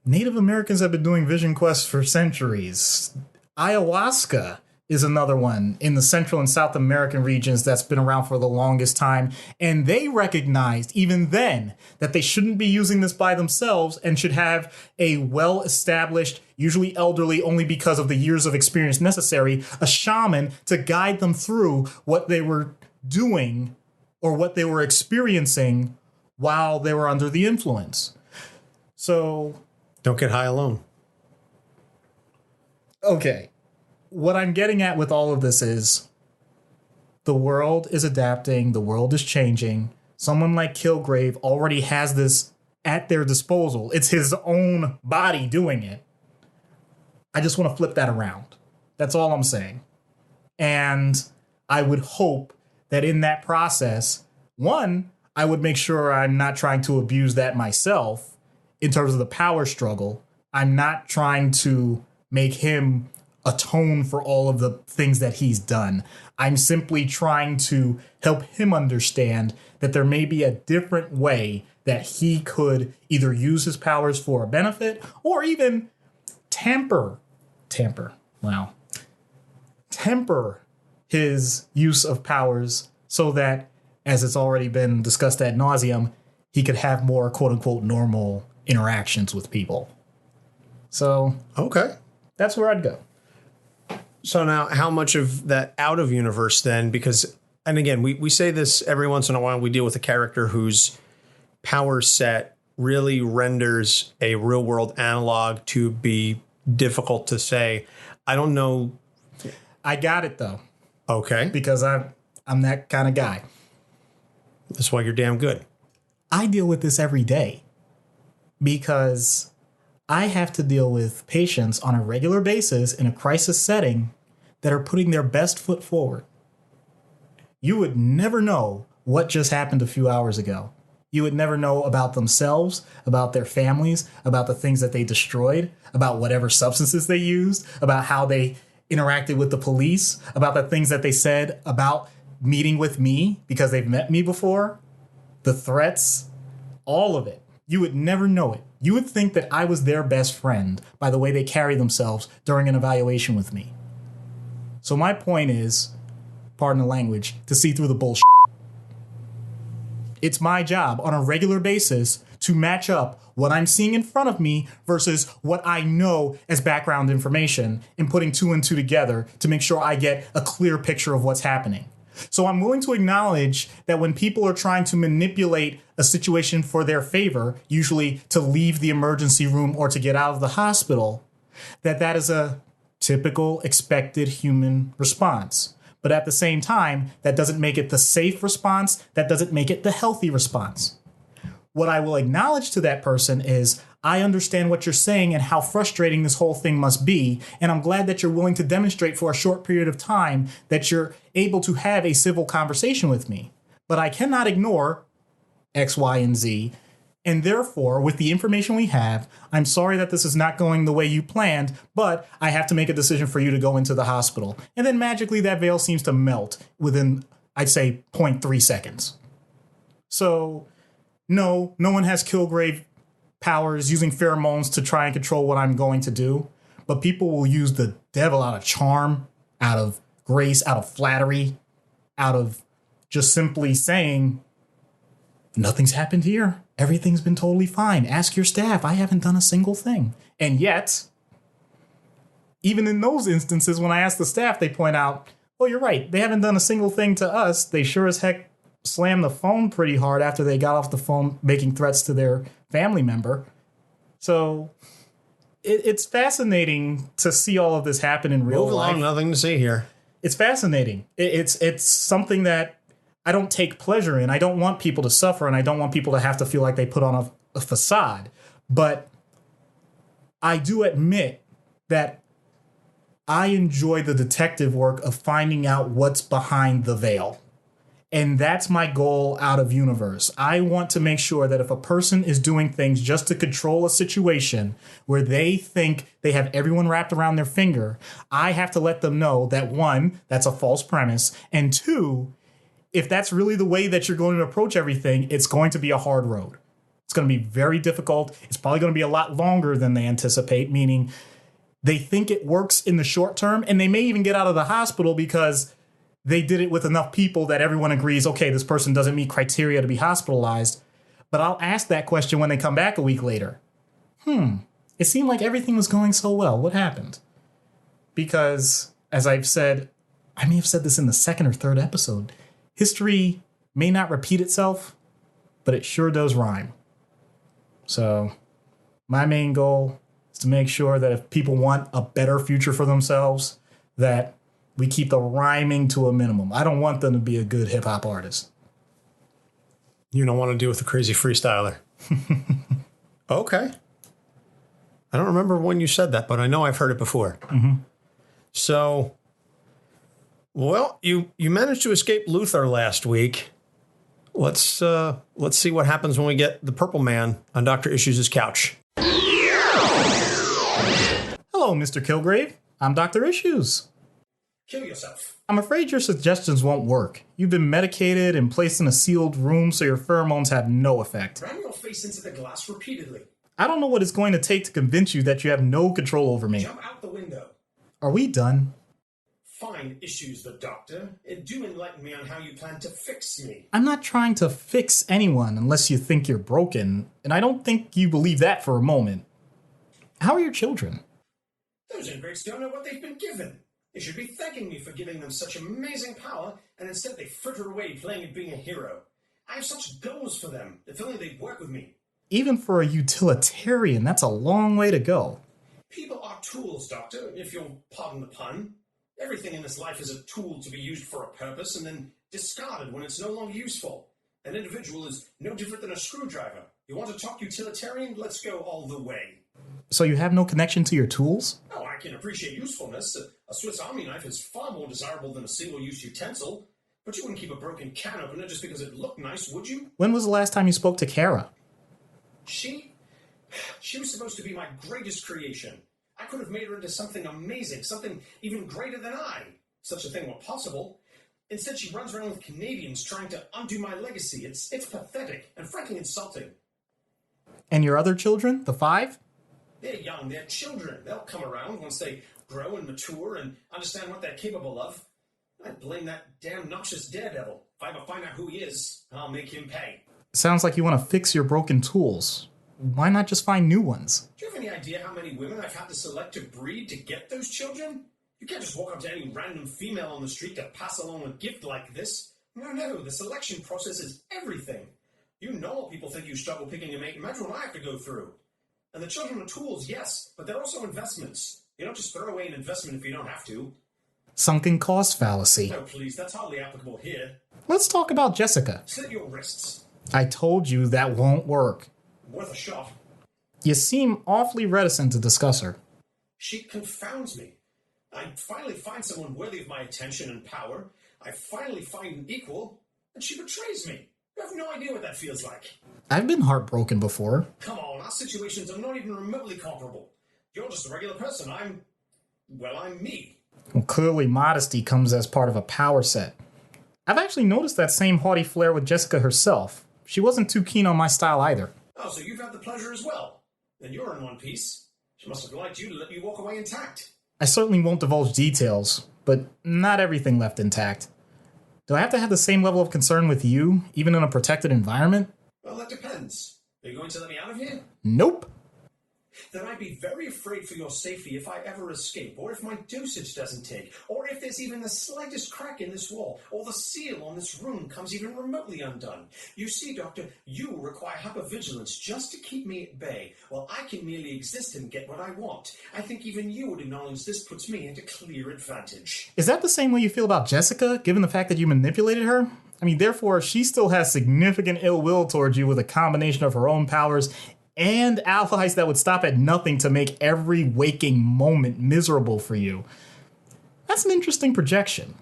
Native Americans have been doing vision quests for centuries. Ayahuasca is another one in the Central and South American regions that's been around for the longest time. And they recognized even then that they shouldn't be using this by themselves and should have a well-established, usually elderly only because of the years of experience necessary, a shaman to guide them through what they were doing or what they were experiencing while they were under the influence. So... Don't get high alone. Okay. What I'm getting at with all of this is the world is adapting, the world is changing. Someone like Killgrave already has this at their disposal. It's his own body doing it. I just want to flip that around. That's all I'm saying. And I would hope that in that process, one, I would make sure I'm not trying to abuse that myself in terms of the power struggle. I'm not trying to make him atone for all of the things that he's done. I'm simply trying to help him understand that there may be a different way that he could either use his powers for a benefit or even temper his use of powers so that, as it's already been discussed ad nauseum, he could have more quote unquote normal interactions with people. So, okay, that's where I'd go. So now how much of that out of universe then? Because, and again, we say this every once in a while, we deal with a character whose power set really renders a real world analog to be difficult to say. I don't know. I got it though. Okay. Because I'm that kind of guy. That's why you're damn good. I deal with this every day because I have to deal with patients on a regular basis in a crisis setting that are putting their best foot forward. You would never know what just happened a few hours ago. You would never know about themselves, about their families, about the things that they destroyed, about whatever substances they used, about how they interacted with the police, about the things that they said about meeting with me because they've met me before, the threats, all of it. You would never know it. You would think that I was their best friend by the way they carry themselves during an evaluation with me. So my point is, pardon the language, to see through the bullshit. It's my job on a regular basis to match up what I'm seeing in front of me versus what I know as background information and putting two and two together to make sure I get a clear picture of what's happening. So I'm willing to acknowledge that when people are trying to manipulate a situation for their favor, usually to leave the emergency room or to get out of the hospital, that is a typical expected human response. But at the same time, that doesn't make it the safe response. That doesn't make it the healthy response. What I will acknowledge to that person is, I understand what you're saying and how frustrating this whole thing must be, and I'm glad that you're willing to demonstrate for a short period of time that you're able to have a civil conversation with me. But I cannot ignore X, Y, and Z, and therefore, with the information we have, I'm sorry that this is not going the way you planned, but I have to make a decision for you to go into the hospital. And then magically that veil seems to melt within, I'd say, 0.3 seconds. So, no one has Killgrave powers using pheromones to try and control what I'm going to do. But people will use the devil out of charm, out of grace, out of flattery, out of just simply saying, nothing's happened here. Everything's been totally fine. Ask your staff. I haven't done a single thing. And yet, even in those instances, when I ask the staff, they point out, oh, you're right. They haven't done a single thing to us. They sure as heck slammed the phone pretty hard after they got off the phone making threats to their family member. So it's fascinating to see all of this happen in real life. Nothing to see here. It's fascinating. It's something that I don't take pleasure in. I don't want people to suffer, and I don't want people to have to feel like they put on a facade. But I do admit that I enjoy the detective work of finding out what's behind the veil. And that's my goal out of universe. I want to make sure that if a person is doing things just to control a situation where they think they have everyone wrapped around their finger, I have to let them know that, one, that's a false premise, and two, if that's really the way that you're going to approach everything, it's going to be a hard road. It's going to be very difficult. It's probably going to be a lot longer than they anticipate, meaning They think it works in the short term, and they may even get out of the hospital because they did it with enough people that everyone agrees, okay, this person doesn't meet criteria to be hospitalized. But I'll ask that question when they come back a week later. It seemed like everything was going so well. What happened? Because, as I've said, I may have said this in the second or third episode, history may not repeat itself, but it sure does rhyme. So, my main goal is to make sure that if people want a better future for themselves, that we keep the rhyming to a minimum. I don't want them to be a good hip-hop artist. You don't want to deal with a crazy freestyler. Okay. I don't remember when you said that, but I know I've heard it before. Mm-hmm. So, well, you managed to escape Luthor last week. Let's see what happens when we get the Purple Man on Dr. Issues' couch. Hello, Mr. Killgrave. I'm Dr. Issues. Kill yourself. I'm afraid your suggestions won't work. You've been medicated and placed in a sealed room so your pheromones have no effect. Ram your face into the glass repeatedly. I don't know what it's going to take to convince you that you have no control over me. Jump out the window. Are we done? Fine issues, the doctor. Do enlighten me on how you plan to fix me. I'm not trying to fix anyone unless you think you're broken, and I don't think you believe that for a moment. How are your children? Those ingrates don't know what they've been given. They should be thanking me for giving them such amazing power, and instead they fritter away playing at being a hero. I have such goals for them. If only they'd work with me. Even for a utilitarian, that's a long way to go. People are tools, Doctor, if you'll pardon the pun. Everything in this life is a tool to be used for a purpose and then discarded when it's no longer useful. An individual is no different than a screwdriver. You want to talk utilitarian? Let's go all the way. So you have no connection to your tools? Oh, I can appreciate usefulness. A Swiss Army knife is far more desirable than a single-use utensil. But you wouldn't keep a broken can opener just because it looked nice, would you? When was the last time you spoke to Kara? She was supposed to be my greatest creation. I could have made her into something amazing, something even greater than I. Such a thing were possible. Instead, she runs around with Canadians trying to undo my legacy. It's pathetic and frankly insulting. And your other children, the 5? They're young, they're children. They'll come around once they grow and mature and understand what they're capable of. I blame that damn noxious Daredevil. If I ever find out who he is, I'll make him pay. Sounds like you want to fix your broken tools. Why not just find new ones? Do you have any idea how many women I've had to select to breed to get those children? You can't just walk up to any random female on the street to pass along a gift like this. No, the selection process is everything. You know what people think you struggle picking a mate. Imagine what I have to go through. And the children are tools, yes, but they're also investments. You don't just throw away an investment if you don't have to. Sunken cost fallacy. No, please, that's hardly applicable here. Let's talk about Jessica. Slit your wrists. I told you that won't work. Worth a shot. You seem awfully reticent to discuss her. She confounds me. I finally find someone worthy of my attention and power. I finally find an equal, and she betrays me. You have no idea what that feels like. I've been heartbroken before. Come on, our situations are not even remotely comparable. You're just a regular person. I'm me. Well, clearly modesty comes as part of a power set. I've actually noticed that same haughty flair with Jessica herself. She wasn't too keen on my style either. Oh, so you've had the pleasure as well. Then you're in one piece. She must have liked you to let you walk away intact. I certainly won't divulge details, but not everything left intact. Do I have to have the same level of concern with you, even in a protected environment? Well, that depends. Are you going to let me out of here? Nope. Then I'd be very afraid for your safety if I ever escape, or if my dosage doesn't take, or if there's even the slightest crack in this wall, or the seal on this room comes even remotely undone. You see, Doctor, you require hypervigilance just to keep me at bay, while I can merely exist and get what I want. I think even you would acknowledge this puts me at a clear advantage. Is that the same way you feel about Jessica, given the fact that you manipulated her? I mean, therefore, she still has significant ill will towards you with a combination of her own powers and allies that would stop at nothing to make every waking moment miserable for you. That's an interesting projection.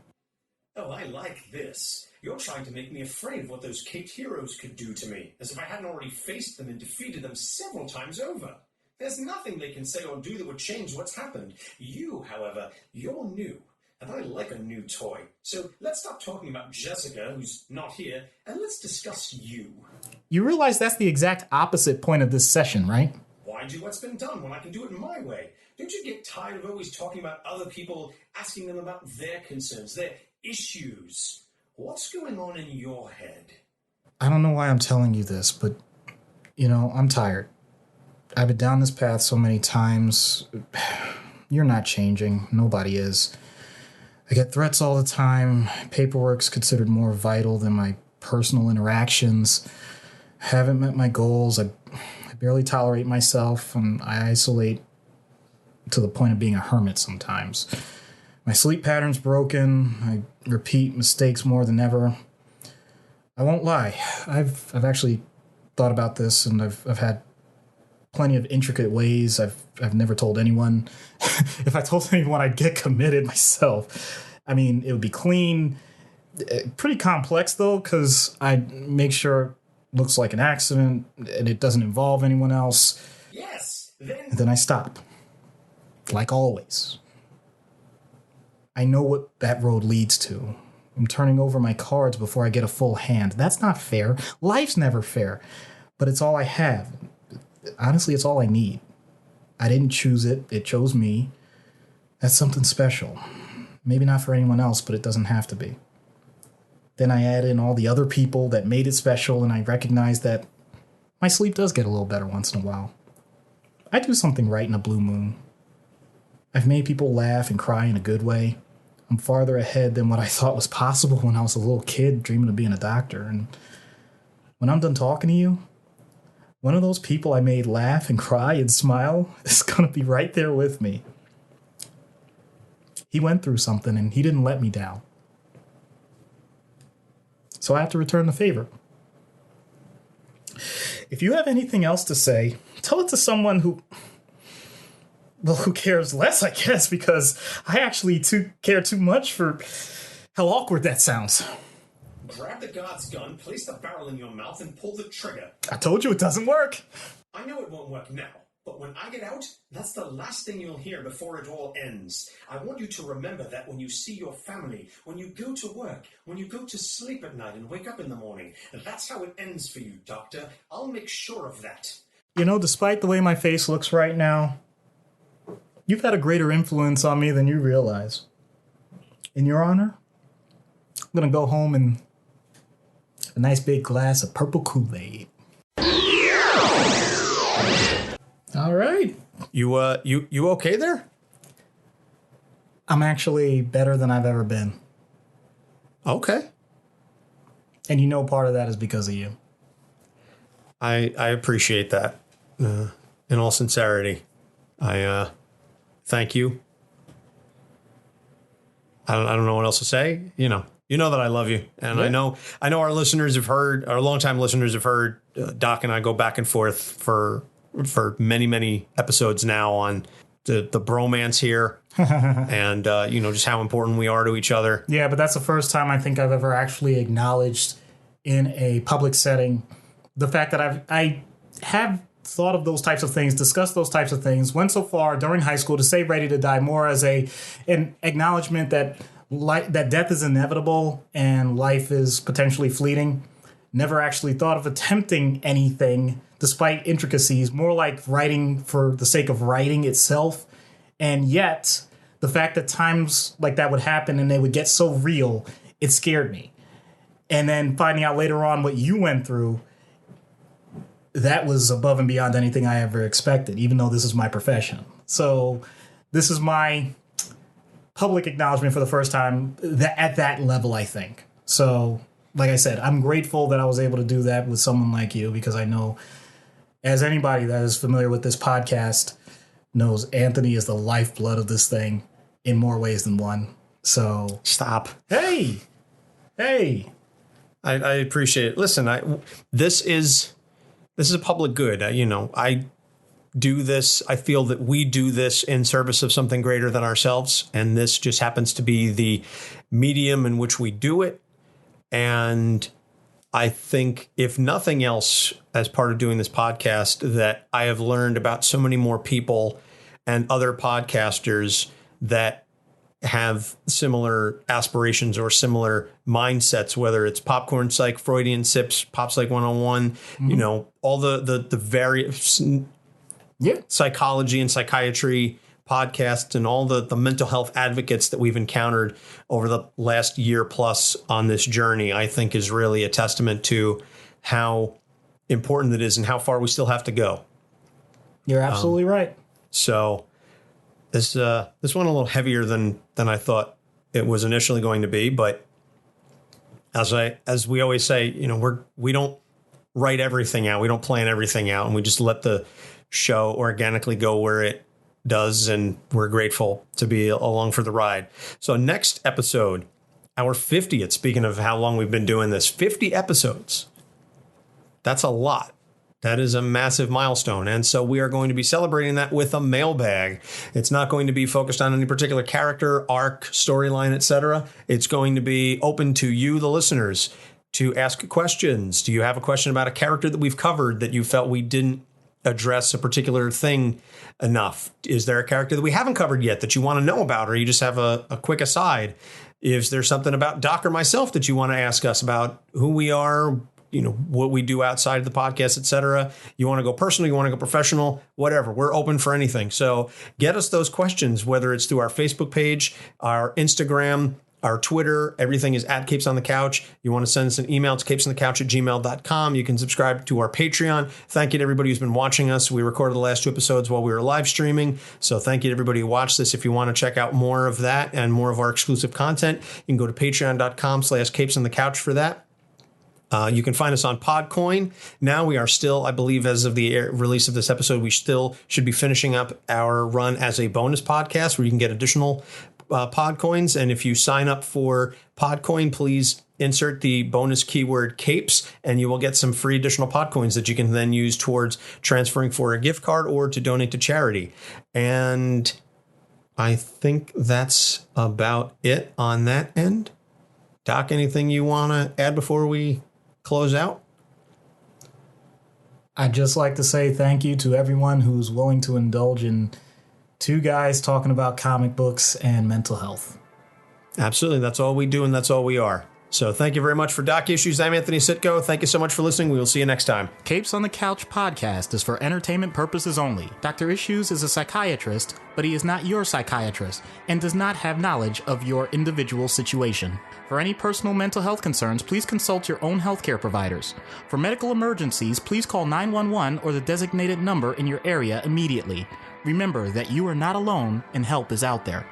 Oh, I like this. You're trying to make me afraid of what those caped heroes could do to me, as if I hadn't already faced them and defeated them several times over. There's nothing they can say or do that would change what's happened. You, however, you're new. And I like a new toy. So let's stop talking about Jessica, who's not here, and let's discuss you. You realize that's the exact opposite point of this session, right? Why do what's been done when I can do it my way? Don't you get tired of always talking about other people, asking them about their concerns, their issues? What's going on in your head? I don't know why I'm telling you this, but, I'm tired. I've been down this path so many times. You're not changing. Nobody is. I get threats all the time. Paperwork's considered more vital than my personal interactions. Haven't met my goals. I barely tolerate myself, and I isolate to the point of being a hermit sometimes. My sleep pattern's broken. I repeat mistakes more than ever. I won't lie. I've actually thought about this, and I've had plenty of intricate ways I've never told anyone. If I told anyone, I'd get committed myself. I mean, it would be clean. Pretty complex, though, because I'd make sure it looks like an accident and it doesn't involve anyone else. Yes, And then I stop. Like always. I know what that road leads to. I'm turning over my cards before I get a full hand. That's not fair. Life's never fair. But it's all I have. Honestly, it's all I need. I didn't choose it. It chose me. That's something special. Maybe not for anyone else, but it doesn't have to be. Then I add in all the other people that made it special, and I recognize that my sleep does get a little better once in a while. I do something right in a blue moon. I've made people laugh and cry in a good way. I'm farther ahead than what I thought was possible when I was a little kid dreaming of being a doctor. And when I'm done talking to you, one of those people I made laugh and cry and smile is going to be right there with me. He went through something and he didn't let me down. So I have to return the favor. If you have anything else to say, tell it to someone who cares less, I guess, because I actually care too much for how awkward that sounds. Grab the guard's gun, place the barrel in your mouth, and pull the trigger. I told you it doesn't work. I know it won't work now, but when I get out, that's the last thing you'll hear before it all ends. I want you to remember that when you see your family, when you go to work, when you go to sleep at night and wake up in the morning. That's how it ends for you, Doctor. I'll make sure of that. Despite the way my face looks right now, you've had a greater influence on me than you realize. In your honor, I'm going to go home and a nice big glass of purple Kool-Aid. All right. You okay there? I'm actually better than I've ever been. Okay. And part of that is because of you. I appreciate that. In all sincerity, I thank you. I don't know what else to say. You know that I love you, and yeah. I know our listeners have heard, our longtime listeners have heard Doc and I go back and forth for many episodes now on the bromance here, and just how important we are to each other. Yeah, but that's the first time I think I've ever actually acknowledged in a public setting the fact that I have thought of those types of things, discussed those types of things, went so far during high school to say "Ready to Die" more as an acknowledgement that that death is inevitable and life is potentially fleeting. Never actually thought of attempting anything despite intricacies, more like writing for the sake of writing itself. And yet, the fact that times like that would happen and they would get so real, it scared me. And then finding out later on what you went through, that was above and beyond anything I ever expected, even though this is my profession. So this is my public acknowledgement for the first time at that level, I think. So, like I said, I'm grateful that I was able to do that with someone like you, because I know, as anybody that is familiar with this podcast knows, Anthony is the lifeblood of this thing in more ways than one. So stop. Hey. I appreciate it. Listen, this is a public good. I do this. I feel that we do this in service of something greater than ourselves. And this just happens to be the medium in which we do it. And I think, if nothing else, as part of doing this podcast, that I have learned about so many more people and other podcasters that have similar aspirations or similar mindsets, whether it's Popcorn Psych, Freudian Sips, Pop Psych 101, all the various psychology and psychiatry podcasts and all the mental health advocates that we've encountered over the last year plus on this journey, I think is really a testament to how important it is and how far we still have to go. You're absolutely right. So this went a little heavier than I thought it was initially going to be, but as we always say, we don't write everything out, we don't plan everything out, and we just let the show organically go where it does, and we're grateful to be along for the ride. So next episode, our 50th, speaking of how long we've been doing this, 50 episodes. That's a lot. That is a massive milestone. And so we are going to be celebrating that with a mailbag. It's not going to be focused on any particular character, arc, storyline, etc. It's going to be open to you, the listeners, to ask questions. Do you have a question about a character that we've covered that you felt we didn't address a particular thing enough? Is there a character that we haven't covered yet that you want to know about, or you just have a quick aside? Is there something about Doc or myself that you want to ask us about who we are, what we do outside of the podcast, etc.? You want to go personal, you want to go professional, whatever. We're open for anything. So get us those questions, whether it's through our Facebook page, our Instagram, our Twitter. Everything is at Capes on the Couch. You want to send us an email, it's capesonthecouch@gmail.com. You can subscribe to our Patreon. Thank you to everybody who's been watching us. We recorded the last 2 episodes while we were live streaming. So thank you to everybody who watched this. If you want to check out more of that and more of our exclusive content, you can go to patreon.com/capesonthecouch for that. You can find us on Podcoin. Now we are still, I believe, as of the release of this episode, we still should be finishing up our run as a bonus podcast where you can get additional Podcoins. And if you sign up for Podcoin, please insert the bonus keyword capes, and you will get some free additional Podcoins that you can then use towards transferring for a gift card or to donate to charity. And I think that's about it on that end. Doc, anything you want to add before we close out? I'd just like to say thank you to everyone who's willing to indulge in 2 guys talking about comic books and mental health. Absolutely. That's all we do, and that's all we are. So thank you very much for Doc Issues. I'm Anthony Sitko. Thank you so much for listening. We will see you next time. Capes on the Couch podcast is for entertainment purposes only. Dr. Issues is a psychiatrist, but he is not your psychiatrist and does not have knowledge of your individual situation. For any personal mental health concerns, please consult your own healthcare providers. For medical emergencies, please call 911 or the designated number in your area immediately. Remember that you are not alone and help is out there.